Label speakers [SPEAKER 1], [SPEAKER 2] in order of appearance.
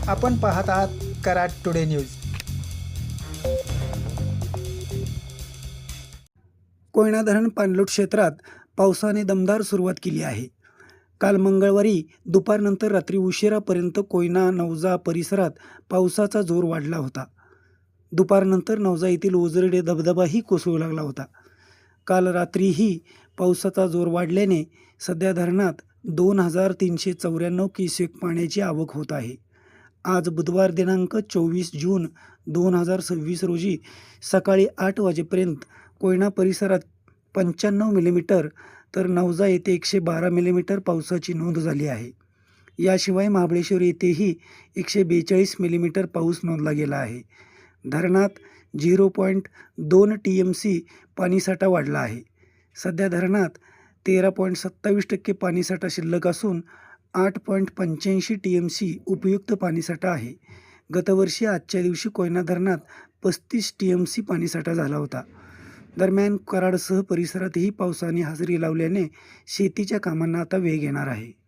[SPEAKER 1] आपण पाहत आहात कराड टुडे न्यूज. कोयना धरण पाणलोट क्षेत्रात पावसाने दमदार सुरुवात केली आहे. काल मंगळवारी दुपारनंतर रात्री उशिरापर्यंत कोयना नवजा परिसरात पावसाचा जोर वाढला होता. दुपारनंतर नवजा येथील ओझरडे धबधबाही कोसळू लागला होता. काल रात्रीही पावसाचा जोर वाढल्याने सध्या धरणात 2394 क्युसेक पाण्याची आवक होत आहे. आज बुधवार दिनांक 24 जून 2026 रोजी सकाळी 8 वाजेपर्यंत कोयना परिसरात 95 मिलीमीटर तर नवजा येथे 112 मिलीमीटर पावसाची नोंद झाली आहे. याशिवाय महाबळेश्वर येथेही 142 मिलीमीटर पाऊस नोंदला गेला आहे. धरणात 0.2 TMC पाणीसाठा वाढला आहे. सध्या धरणात 13.27% पाणीसाठा शिल्लक असून 8.85 TMC उपयुक्त पाणीसाठा आहे. गतवर्षी आजच्या दिवशी कोयना धरणात 35 TMC पाणीसाठा झाला होता. दरम्यान कराडसह परिसरातही पावसाने हजेरी लावल्याने शेतीच्या कामांना आता वेग येणार आहे.